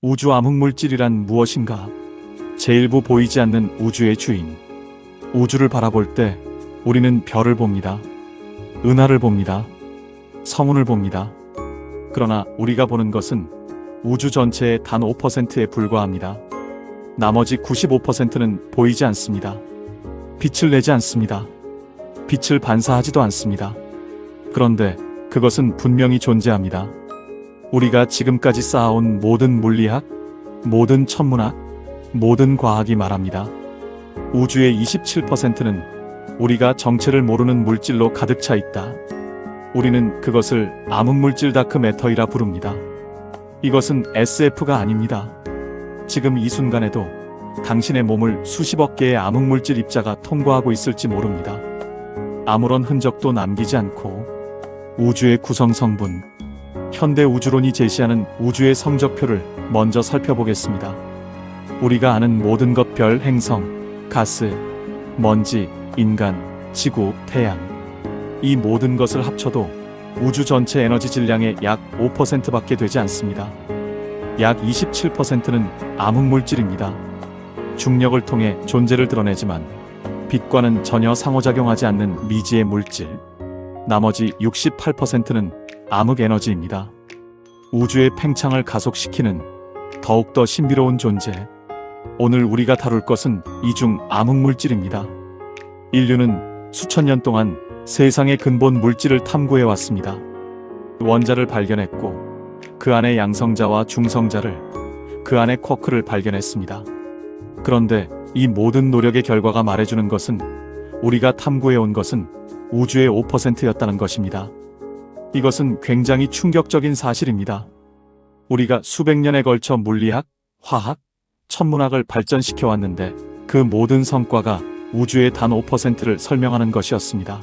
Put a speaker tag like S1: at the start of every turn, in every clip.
S1: 우주 암흑물질이란 무엇인가? 제1부 보이지 않는 우주의 주인. 우주를 바라볼 때 우리는 별을 봅니다. 은하를 봅니다. 성운을 봅니다. 그러나 우리가 보는 것은 우주 전체의 단 5%에 불과합니다. 나머지 95%는 보이지 않습니다. 빛을 내지 않습니다. 빛을 반사하지도 않습니다. 그런데 그것은 분명히 존재합니다. 우리가 지금까지 쌓아온 모든 물리학, 모든 천문학, 모든 과학이 말합니다. 우주의 27%는 우리가 정체를 모르는 물질로 가득 차 있다. 우리는 그것을 암흑물질 다크매터이라 부릅니다. 이것은 SF가 아닙니다. 지금 이 순간에도 당신의 몸을 수십억 개의 암흑물질 입자가 통과하고 있을지 모릅니다. 아무런 흔적도 남기지 않고 우주의 구성 성분, 현대 우주론이 제시하는 우주의 성적표를 먼저 살펴보겠습니다. 우리가 아는 모든 것, 별, 행성, 가스, 먼지, 인간, 지구, 태양, 이 모든 것을 합쳐도 우주 전체 에너지 질량의 약 5%밖에 되지 않습니다. 약 27%는 암흑물질입니다. 중력을 통해 존재를 드러내지만 빛과는 전혀 상호작용하지 않는 미지의 물질, 나머지 68%는 암흑에너지입니다. 우주의 팽창을 가속시키는 더욱더 신비로운 존재. 오늘 우리가 다룰 것은 이 중 암흑물질입니다. 인류는 수천 년 동안 세상의 근본 물질을 탐구해 왔습니다. 원자를 발견했고 그 안에 양성자와 중성자를, 그 안에 쿼크를 발견했습니다. 그런데 이 모든 노력의 결과가 말해주는 것은 우리가 탐구해 온 것은 우주의 5%였다는 것입니다. 이것은 굉장히 충격적인 사실입니다. 우리가 수백 년에 걸쳐 물리학, 화학, 천문학을 발전시켜 왔는데 그 모든 성과가 우주의 단 5%를 설명하는 것이었습니다.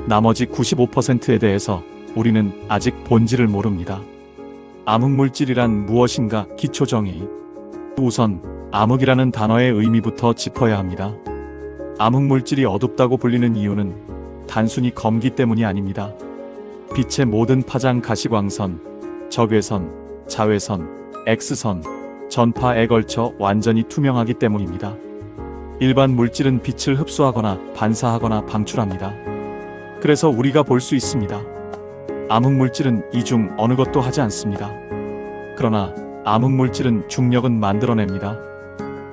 S1: 나머지 95%에 대해서 우리는 아직 본질을 모릅니다. 암흑물질이란 무엇인가? 기초정의. 우선 암흑이라는 단어의 의미부터 짚어야 합니다. 암흑물질이 어둡다고 불리는 이유는 단순히 검기 때문이 아닙니다. 빛의 모든 파장, 가시광선, 적외선, 자외선, X선, 전파에 걸쳐 완전히 투명하기 때문입니다. 일반 물질은 빛을 흡수하거나 반사하거나 방출합니다. 그래서 우리가 볼 수 있습니다. 암흑물질은 이 중 어느 것도 하지 않습니다. 그러나 암흑물질은 중력은 만들어냅니다.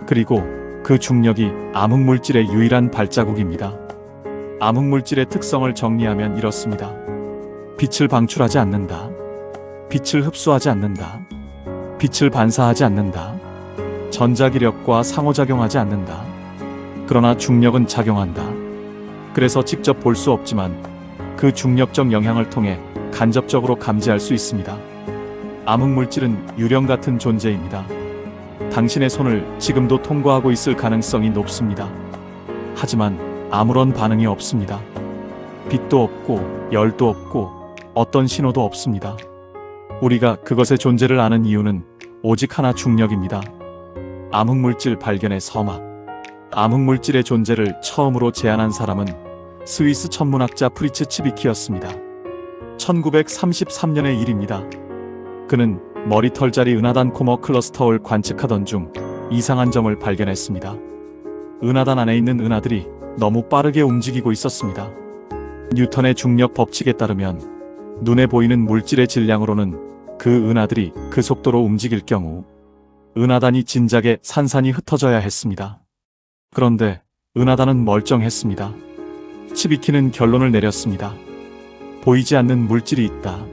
S1: 그리고 그 중력이 암흑물질의 유일한 발자국입니다. 암흑물질의 특성을 정리하면 이렇습니다. 빛을 방출하지 않는다. 빛을 흡수하지 않는다. 빛을 반사하지 않는다. 전자기력과 상호작용하지 않는다. 그러나 중력은 작용한다. 그래서 직접 볼 수 없지만 그 중력적 영향을 통해 간접적으로 감지할 수 있습니다. 암흑물질은 유령 같은 존재입니다. 당신의 손을 지금도 통과하고 있을 가능성이 높습니다. 하지만 아무런 반응이 없습니다. 빛도 없고 열도 없고 어떤 신호도 없습니다. 우리가 그것의 존재를 아는 이유는 오직 하나, 중력입니다. 암흑물질 발견의 서막. 암흑물질의 존재를 처음으로 제안한 사람은 스위스 천문학자 프리츠 츠비키였습니다. 1933년의 일입니다. 그는 머리털자리 은하단 코머 클러스터를 관측하던 중 이상한 점을 발견했습니다. 은하단 안에 있는 은하들이 너무 빠르게 움직이고 있었습니다. 뉴턴의 중력 법칙에 따르면 눈에 보이는 물질의 질량으로는 그 은하들이 그 속도로 움직일 경우 은하단이 진작에 산산이 흩어져야 했습니다. 그런데 은하단은 멀쩡했습니다. 츠비키는 결론을 내렸습니다. 보이지 않는 물질이 있다.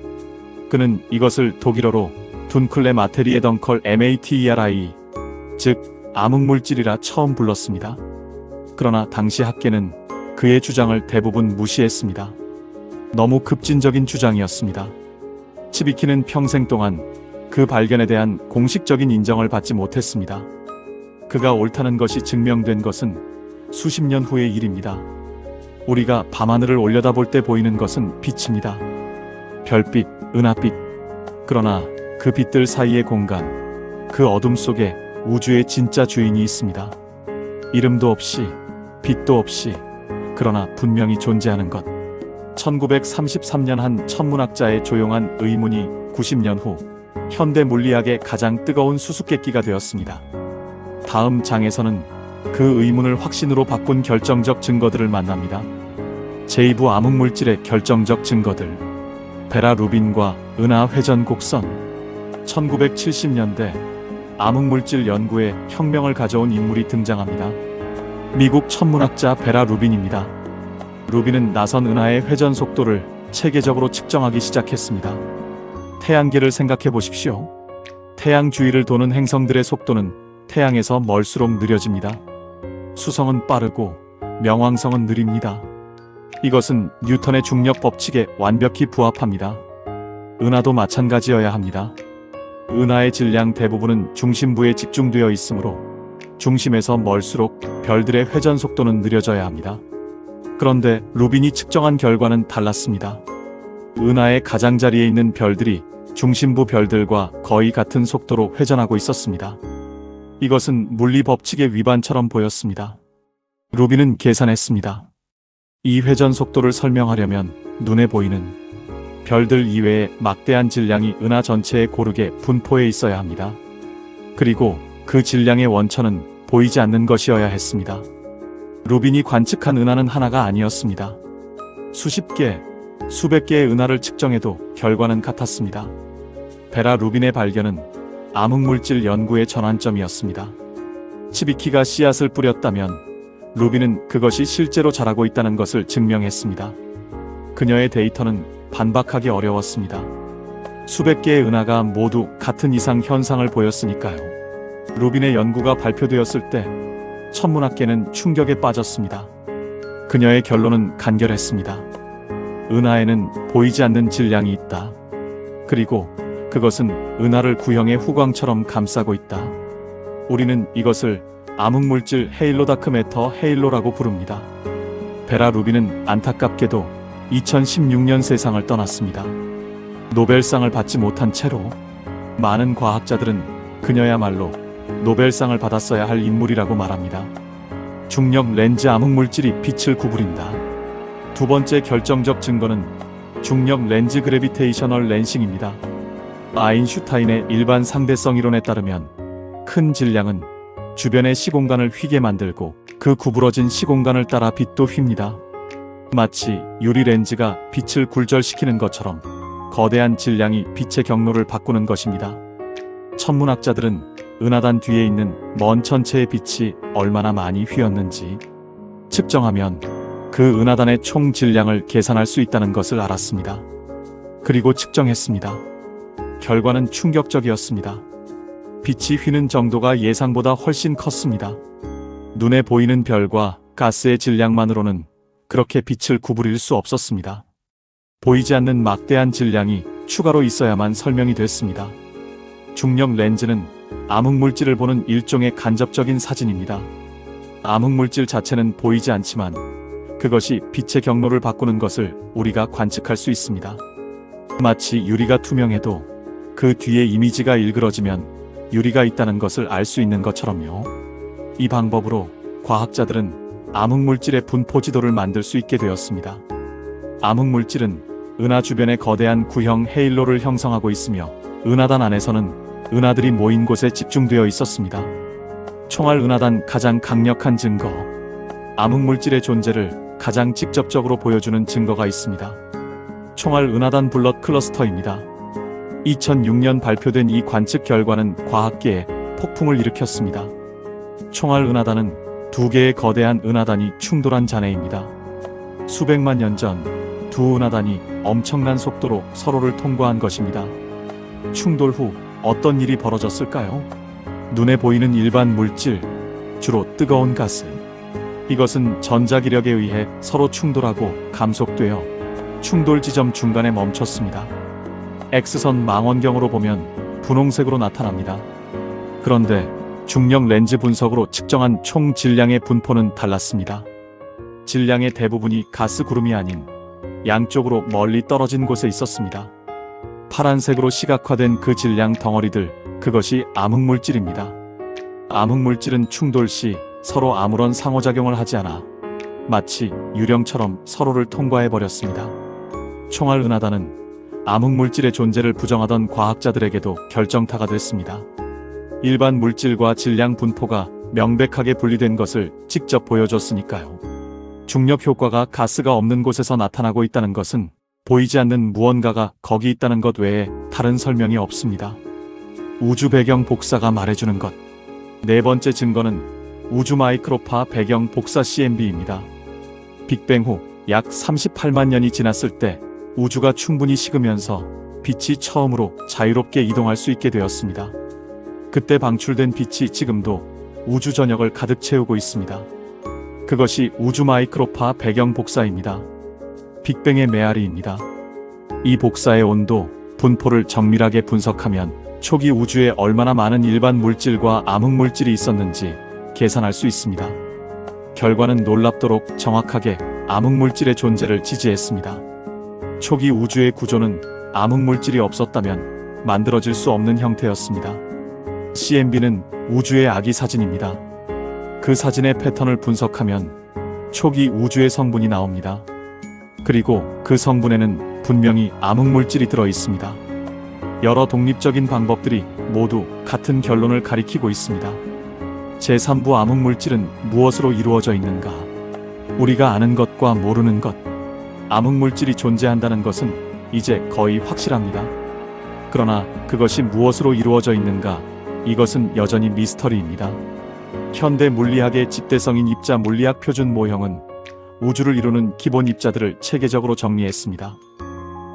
S1: 그는 이것을 독일어로 둔클레 마테리에 덩컬 MATERI, 즉 암흑물질이라 처음 불렀습니다. 그러나 당시 학계는 그의 주장을 대부분 무시했습니다. 너무 급진적인 주장이었습니다. 츠비키는 평생 동안 그 발견에 대한 공식적인 인정을 받지 못했습니다. 그가 옳다는 것이 증명된 것은 수십 년 후의 일입니다. 우리가 밤하늘을 올려다볼 때 보이는 것은 빛입니다. 별빛, 은하빛. 그러나 그 빛들 사이의 공간, 그 어둠 속에 우주의 진짜 주인이 있습니다. 이름도 없이, 빛도 없이, 그러나 분명히 존재하는 것. 1933년 한 천문학자의 조용한 의문이 90년 후 현대 물리학의 가장 뜨거운 수수께끼가 되었습니다. 다음 장에서는 그 의문을 확신으로 바꾼 결정적 증거들을 만납니다. 제2부 암흑물질의 결정적 증거들. 베라 루빈과 은하 회전 곡선. 1970년대 암흑물질 연구에 혁명을 가져온 인물이 등장합니다. 미국 천문학자 베라 루빈입니다. 루빈은 나선 은하의 회전 속도를 체계적으로 측정하기 시작했습니다. 태양계를 생각해 보십시오. 태양 주위를 도는 행성들의 속도는 태양에서 멀수록 느려집니다. 수성은 빠르고 명왕성은 느립니다. 이것은 뉴턴의 중력 법칙에 완벽히 부합합니다. 은하도 마찬가지여야 합니다. 은하의 질량 대부분은 중심부에 집중되어 있으므로 중심에서 멀수록 별들의 회전 속도는 느려져야 합니다. 그런데 루빈이 측정한 결과는 달랐습니다. 은하의 가장자리에 있는 별들이 중심부 별들과 거의 같은 속도로 회전하고 있었습니다. 이것은 물리 법칙의 위반처럼 보였습니다. 루빈은 계산했습니다. 이 회전 속도를 설명하려면 눈에 보이는 별들 이외에 막대한 질량이 은하 전체에 고르게 분포해 있어야 합니다. 그리고 그 질량의 원천은 보이지 않는 것이어야 했습니다. 루빈이 관측한 은하는 하나가 아니었습니다. 수십 개, 수백 개의 은하를 측정해도 결과는 같았습니다. 베라 루빈의 발견은 암흑물질 연구의 전환점이었습니다. 치비키가 씨앗을 뿌렸다면 루빈은 그것이 실제로 자라고 있다는 것을 증명했습니다. 그녀의 데이터는 반박하기 어려웠습니다. 수백 개의 은하가 모두 같은 이상 현상을 보였으니까요. 루빈의 연구가 발표되었을 때 천문학계는 충격에 빠졌습니다. 그녀의 결론은 간결했습니다. 은하에는 보이지 않는 질량이 있다. 그리고 그것은 은하를 구형의 후광처럼 감싸고 있다. 우리는 이것을 암흑물질 헤일로 다크 매터 헤일로라고 부릅니다. 베라 루빈은 안타깝게도 2016년 세상을 떠났습니다. 노벨상을 받지 못한 채로 많은 과학자들은 그녀야말로 노벨상을 받았어야 할 인물이라고 말합니다. 중력 렌즈 암흑물질이 빛을 구부린다. 두 번째 결정적 증거는 중력 렌즈 그래비테이셔널 렌싱입니다. 아인슈타인의 일반 상대성 이론에 따르면 큰 질량은 주변의 시공간을 휘게 만들고 그 구부러진 시공간을 따라 빛도 휩니다. 마치 유리 렌즈가 빛을 굴절시키는 것처럼 거대한 질량이 빛의 경로를 바꾸는 것입니다. 천문학자들은 은하단 뒤에 있는 먼 천체의 빛이 얼마나 많이 휘었는지 측정하면 그 은하단의 총 질량을 계산할 수 있다는 것을 알았습니다. 그리고 측정했습니다. 결과는 충격적이었습니다. 빛이 휘는 정도가 예상보다 훨씬 컸습니다. 눈에 보이는 별과 가스의 질량만으로는 그렇게 빛을 구부릴 수 없었습니다. 보이지 않는 막대한 질량이 추가로 있어야만 설명이 됐습니다. 중력 렌즈는 암흑물질을 보는 일종의 간접적인 사진입니다. 암흑물질 자체는 보이지 않지만 그것이 빛의 경로를 바꾸는 것을 우리가 관측할 수 있습니다. 마치 유리가 투명해도 그 뒤에 이미지가 일그러지면 유리가 있다는 것을 알 수 있는 것처럼요. 이 방법으로 과학자들은 암흑물질의 분포 지도를 만들 수 있게 되었습니다. 암흑물질은 은하 주변에 거대한 구형 헤일로를 형성하고 있으며 은하단 안에서는 은하들이 모인 곳에 집중되어 있었습니다. 총알 은하단 가장 강력한 증거. 암흑물질의 존재를 가장 직접적으로 보여주는 증거가 있습니다. 총알 은하단 블럿 클러스터입니다. 2006년 발표된 이 관측 결과는 과학계에 폭풍을 일으켰습니다. 총알 은하단은 두 개의 거대한 은하단이 충돌한 잔해입니다. 수백만 년 전 두 은하단이 엄청난 속도로 서로를 통과한 것입니다. 충돌 후 어떤 일이 벌어졌을까요? 눈에 보이는 일반 물질, 주로 뜨거운 가스. 이것은 전자기력에 의해 서로 충돌하고 감속되어 충돌 지점 중간에 멈췄습니다. X선 망원경으로 보면 분홍색으로 나타납니다. 그런데 중력 렌즈 분석으로 측정한 총 질량의 분포는 달랐습니다. 질량의 대부분이 가스 구름이 아닌 양쪽으로 멀리 떨어진 곳에 있었습니다. 파란색으로 시각화된 그 질량 덩어리들, 그것이 암흑물질입니다. 암흑물질은 충돌 시 서로 아무런 상호작용을 하지 않아 마치 유령처럼 서로를 통과해버렸습니다. 총알 은하단은 암흑물질의 존재를 부정하던 과학자들에게도 결정타가 됐습니다. 일반 물질과 질량 분포가 명백하게 분리된 것을 직접 보여줬으니까요. 중력 효과가 가스가 없는 곳에서 나타나고 있다는 것은 보이지 않는 무언가가 거기 있다는 것 외에 다른 설명이 없습니다. 우주 배경 복사가 말해주는 것. 네 번째 증거는 우주 마이크로파 배경 복사 CMB입니다. 빅뱅 후 약 38만 년이 지났을 때 우주가 충분히 식으면서 빛이 처음으로 자유롭게 이동할 수 있게 되었습니다. 그때 방출된 빛이 지금도 우주 전역을 가득 채우고 있습니다. 그것이 우주 마이크로파 배경 복사입니다. 빅뱅의 메아리입니다. 이 복사의 온도, 분포를 정밀하게 분석하면 초기 우주에 얼마나 많은 일반 물질과 암흑물질이 있었는지 계산할 수 있습니다. 결과는 놀랍도록 정확하게 암흑물질의 존재를 지지했습니다. 초기 우주의 구조는 암흑물질이 없었다면 만들어질 수 없는 형태였습니다. CMB는 우주의 아기 사진입니다. 그 사진의 패턴을 분석하면 초기 우주의 성분이 나옵니다. 그리고 그 성분에는 분명히 암흑물질이 들어 있습니다. 여러 독립적인 방법들이 모두 같은 결론을 가리키고 있습니다. 제3부 암흑물질은 무엇으로 이루어져 있는가? 우리가 아는 것과 모르는 것. 암흑물질이 존재한다는 것은 이제 거의 확실합니다. 그러나 그것이 무엇으로 이루어져 있는가? 이것은 여전히 미스터리입니다. 현대 물리학의 집대성인 입자 물리학 표준 모형은 우주를 이루는 기본 입자들을 체계적으로 정리했습니다.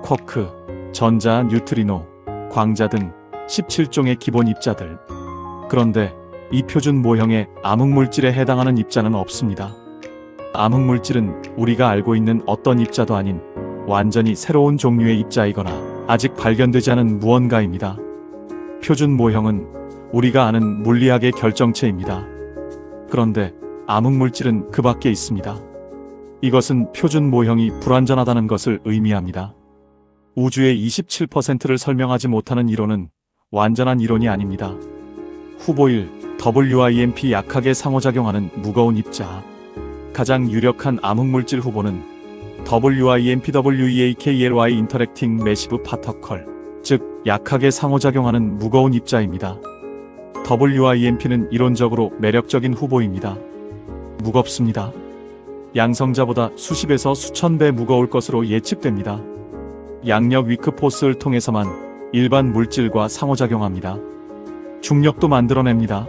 S1: 쿼크, 전자, 뉴트리노, 광자 등 17종의 기본 입자들. 그런데 이 표준 모형에 암흑물질에 해당하는 입자는 없습니다. 암흑물질은 우리가 알고 있는 어떤 입자도 아닌 완전히 새로운 종류의 입자이거나 아직 발견되지 않은 무언가입니다. 표준 모형은 우리가 아는 물리학의 결정체입니다. 그런데 암흑물질은 그 밖에 있습니다. 이것은 표준 모형이 불완전하다는 것을 의미합니다. 우주의 27%를 설명하지 못하는 이론은 완전한 이론이 아닙니다. 후보 1. WIMP 약하게 상호작용하는 무거운 입자. 가장 유력한 암흑물질 후보는 WIMP-WEAKLY 인터랙팅 매시브 파터컬, 즉 약하게 상호작용하는 무거운 입자입니다. WIMP는 이론적으로 매력적인 후보입니다. 무겁습니다. 양성자보다 수십에서 수천 배 무거울 것으로 예측됩니다. 양력 위크포스를 통해서만 일반 물질과 상호작용합니다. 중력도 만들어냅니다.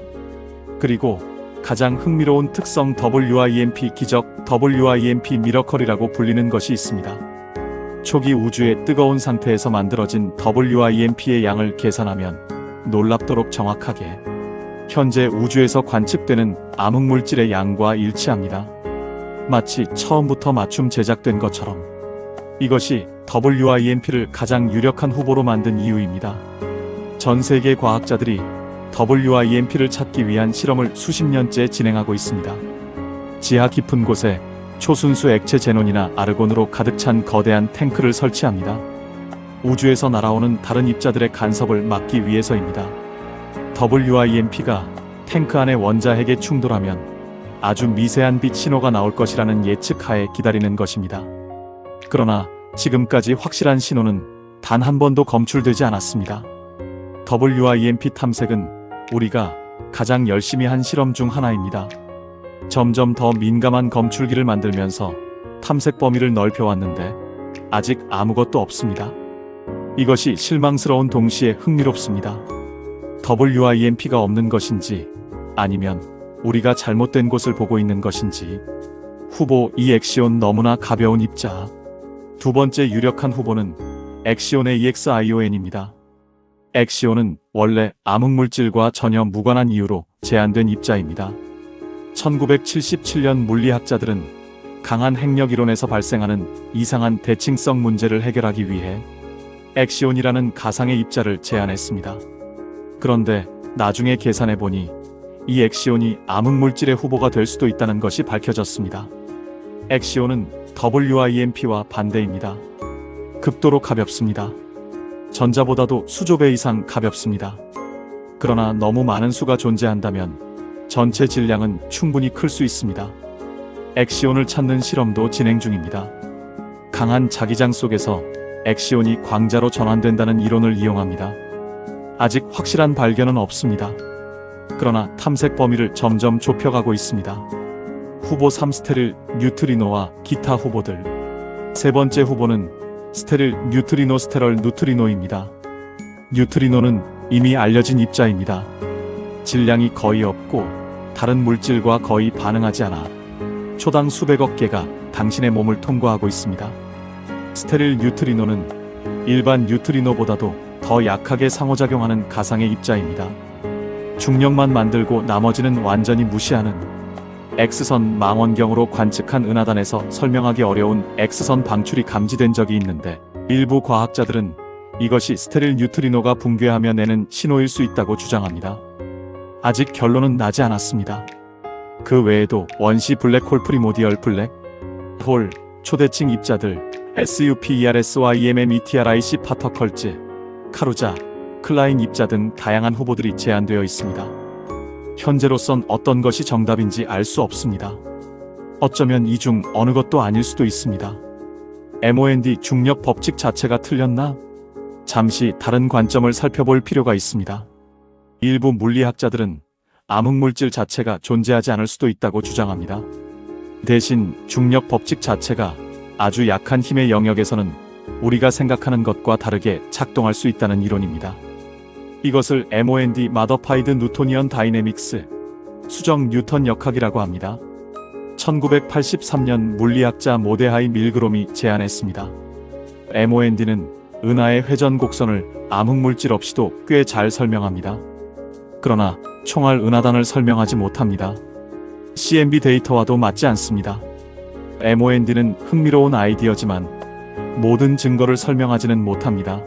S1: 그리고 가장 흥미로운 특성 WIMP 기적, WIMP 미러컬이라고 불리는 것이 있습니다. 초기 우주의 뜨거운 상태에서 만들어진 WIMP의 양을 계산하면 놀랍도록 정확하게 현재 우주에서 관측되는 암흑물질의 양과 일치합니다. 마치 처음부터 맞춤 제작된 것처럼. 이것이 WIMP를 가장 유력한 후보로 만든 이유입니다. 전 세계 과학자들이 WIMP를 찾기 위한 실험을 수십 년째 진행하고 있습니다. 지하 깊은 곳에 초순수 액체 제논이나 아르곤으로 가득 찬 거대한 탱크를 설치합니다. 우주에서 날아오는 다른 입자들의 간섭을 막기 위해서입니다. WIMP가 탱크 안의 원자핵에 충돌하면 아주 미세한 빛 신호가 나올 것이라는 예측하에 기다리는 것입니다. 그러나 지금까지 확실한 신호는 단 한 번도 검출되지 않았습니다. WIMP 탐색은 우리가 가장 열심히 한 실험 중 하나입니다. 점점 더 민감한 검출기를 만들면서 탐색 범위를 넓혀왔는데 아직 아무것도 없습니다. 이것이 실망스러운 동시에 흥미롭습니다. WIMP가 없는 것인지 아니면 우리가 잘못된 곳을 보고 있는 것인지. 후보 2. 엑시온 너무나 가벼운 입자. 두 번째 유력한 후보는 엑시온의 EXION입니다. 엑시온은 원래 암흑물질과 전혀 무관한 이유로 제한된 입자입니다. 1977년 물리학자들은 강한 핵력 이론에서 발생하는 이상한 대칭성 문제를 해결하기 위해 엑시온이라는 가상의 입자를 제안했습니다. 그런데 나중에 계산해보니 이 엑시온이 암흑물질의 후보가 될 수도 있다는 것이 밝혀졌습니다. 엑시온은 WIMP와 반대입니다. 극도로 가볍습니다. 전자보다도 수조 배 이상 가볍습니다. 그러나 너무 많은 수가 존재한다면 전체 질량은 충분히 클 수 있습니다. 엑시온을 찾는 실험도 진행 중입니다. 강한 자기장 속에서 엑시온이 광자로 전환된다는 이론을 이용합니다. 아직 확실한 발견은 없습니다. 그러나 탐색 범위를 점점 좁혀가고 있습니다. 후보 3 스테릴 뉴트리노와 기타 후보들. 세 번째 후보는 스테릴 뉴트리노 스테럴 누트리노입니다. 뉴트리노는 이미 알려진 입자입니다. 질량이 거의 없고 다른 물질과 거의 반응하지 않아 초당 수백억 개가 당신의 몸을 통과하고 있습니다. 스테릴 뉴트리노는 일반 뉴트리노보다도 더 약하게 상호작용하는 가상의 입자입니다. 중력만 만들고 나머지는 완전히 무시하는 X선 망원경으로 관측한 은하단에서 설명하기 어려운 X선 방출이 감지된 적이 있는데 일부 과학자들은 이것이 스테릴 뉴트리노가 붕괴하며 내는 신호일 수 있다고 주장합니다. 아직 결론은 나지 않았습니다. 그 외에도 원시 블랙홀 프리모디얼 블랙홀, 초대칭 입자들, SUPERS와 EMMETRIC 파터컬즈, 카루자, 클라인 입자 등 다양한 후보들이 제안되어 있습니다. 현재로선 어떤 것이 정답인지 알 수 없습니다. 어쩌면 이 중 어느 것도 아닐 수도 있습니다. MOND 중력 법칙 자체가 틀렸나? 잠시 다른 관점을 살펴볼 필요가 있습니다. 일부 물리학자들은 암흑물질 자체가 존재하지 않을 수도 있다고 주장합니다. 대신 중력 법칙 자체가 아주 약한 힘의 영역에서는 우리가 생각하는 것과 다르게 작동할 수 있다는 이론입니다. 이것을 MOND 마더파이드 뉴토니언 다이내믹스, 수정 뉴턴 역학이라고 합니다. 1983년 물리학자 모데하이 밀그롬이 제안했습니다. MOND는 은하의 회전 곡선을 암흑물질 없이도 꽤 잘 설명합니다. 그러나 총알 은하단을 설명하지 못합니다. CMB 데이터와도 맞지 않습니다. MOND는 흥미로운 아이디어지만 모든 증거를 설명하지는 못합니다.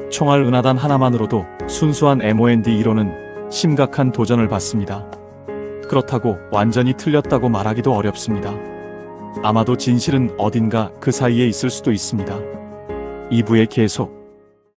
S1: 총알 은하단 하나만으로도 순수한 MOND 이론은 심각한 도전을 받습니다. 그렇다고 완전히 틀렸다고 말하기도 어렵습니다. 아마도 진실은 어딘가 그 사이에 있을 수도 있습니다. 2부에 계속